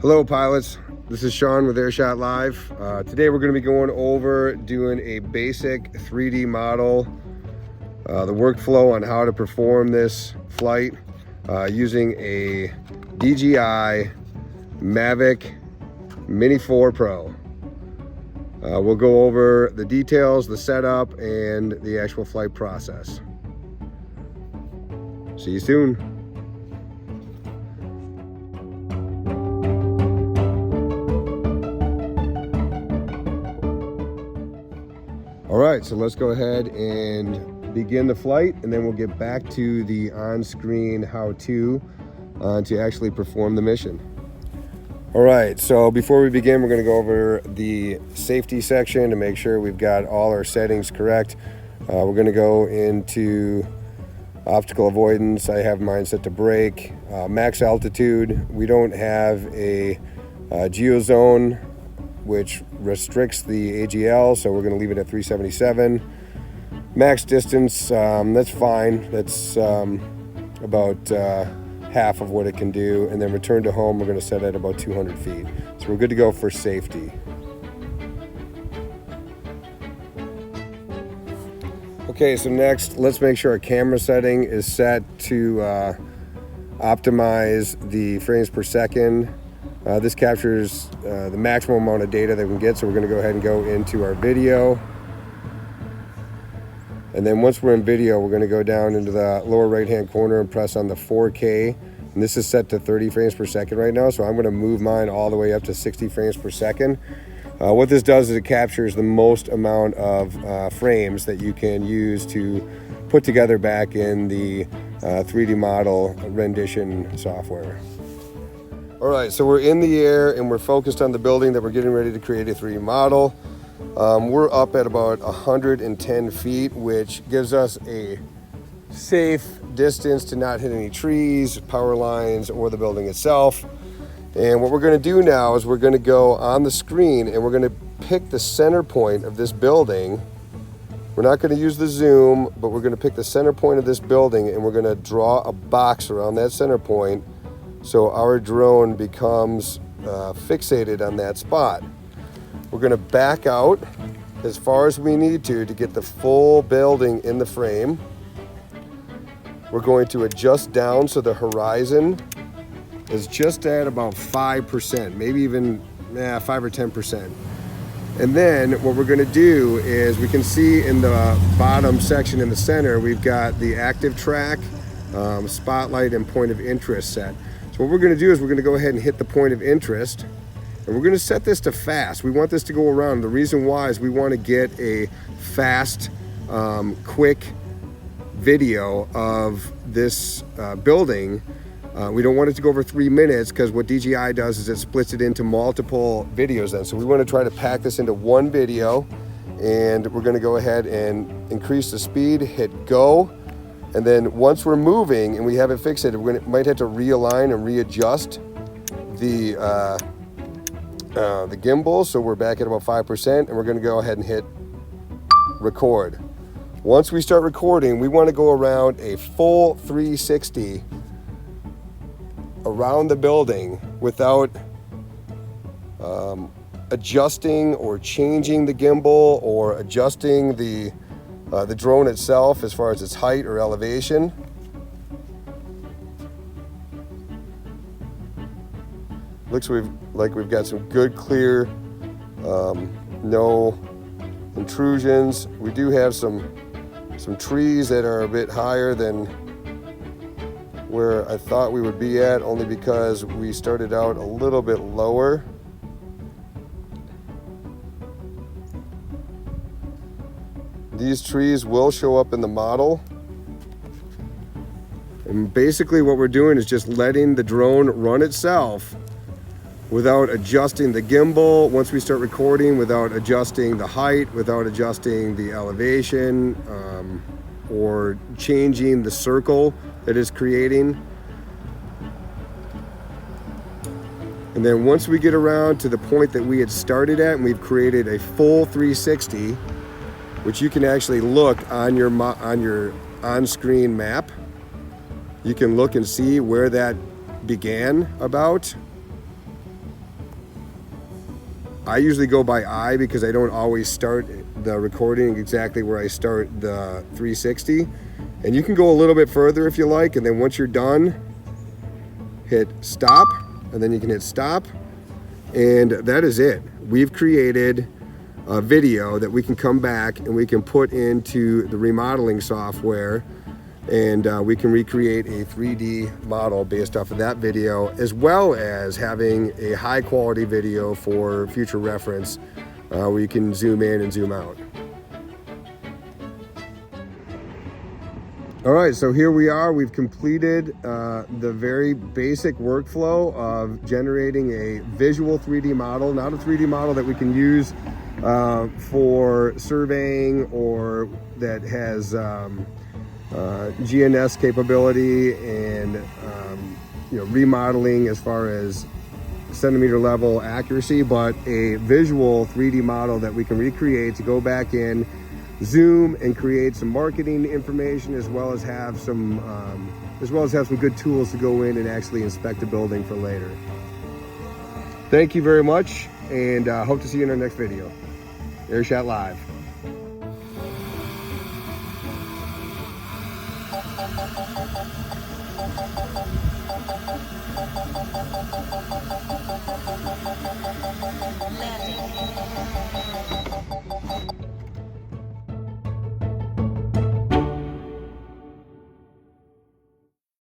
Hello pilots, this is Sean with Airshot Live. Today we're going to be going over doing a basic 3D model, the workflow on how to perform this flight using a DJI Mavic Mini 4 Pro. We'll go over the details, the setup, and the actual flight process. See you soon. All right, so let's go ahead and begin the flight, and then we'll get back to the on-screen how-to to actually perform the mission. All right, so before we begin, we're going to go over the safety section to make sure we've got all our settings correct. We're going to go into obstacle avoidance. I have mine set to brake. Max altitude. We don't have a geozone, which restricts the AGL, so we're going to leave it at 377. Max distance, that's fine. That's about half of what it can do. And then return to home, we're going to set at about 200 feet. So we're good to go for safety. Okay, so next, let's make sure our camera setting is set to optimize the frames per second. This captures the maximum amount of data that we can get, so we're going to go ahead and go into our video. And then once we're in video, we're going to go down into the lower right-hand corner and press on the 4K. And this is set to 30 frames per second right now, so I'm going to move mine all the way up to 60 frames per second. What this does is it captures the most amount of frames that you can use to put together back in the 3D model rendition software. All right, so we're in the air and we're focused on the building that we're getting ready to create a 3D model. We're up at about 110 feet, which gives us a safe distance to not hit any trees, power lines, or the building itself. And what we're going to do now is we're going to go on the screen and we're going to pick the center point of this building. We're not going to use the zoom, but we're going to pick the center point of this building and we're going to draw a box around that center point, so our drone becomes fixated on that spot. We're going to back out as far as we need to get the full building in the frame. We're going to adjust down so the horizon is just at about 5%, maybe even 5 or 10%. And then what we're going to do is we can see in the bottom section in the center, we've got the active track, spotlight, and point of interest set. So what we're going to do is we're going to go ahead and hit the point of interest, and we're going to set this to fast. We want this to go around. The reason why is we want to get a fast, quick video of this building. We don't want it to go over 3 minutes, because what DJI does is it splits it into multiple videos then. So we want to try to pack this into one video, and we're going to go ahead and increase the speed, hit go. And then once we're moving and we have it fixated, we might have to realign and readjust the gimbal. So we're back at about 5%, and we're going to go ahead and hit record. Once we start recording, we want to go around a full 360 around the building without adjusting or changing the gimbal or adjusting the drone itself as far as its height or elevation. Looks like we've got some good, clear, no intrusions. We do have some trees that are a bit higher than where I thought we would be at, only because we started out a little bit lower. These trees will show up in the model. And basically what we're doing is just letting the drone run itself without adjusting the gimbal once we start recording, without adjusting the height, without adjusting the elevation, or changing the circle that it's creating. And then once we get around to the point that we had started at and we've created a full 360, which you can actually look on your on-screen map. You can look and see where that began about. I usually go by eye because I don't always start the recording exactly where I start the 360. And you can go a little bit further if you like, and then once you're done, hit stop, and then you can hit stop, and that is it. We've created a video that we can come back and we can put into the remodeling software, and we can recreate a 3D model based off of that video, as well as having a high quality video for future reference where you can zoom in and zoom out. All right, so here we are. We've completed the very basic workflow of generating a visual 3D model, not a 3D model that we can use for surveying or that has GNS capability and remodeling as far as centimeter level accuracy, but a visual 3D model that we can recreate to go back in, zoom, and create some marketing information, as well as have some good tools to go in and actually inspect the building for later. Thank you very much, and hope to see you in our next video. Airshot Live.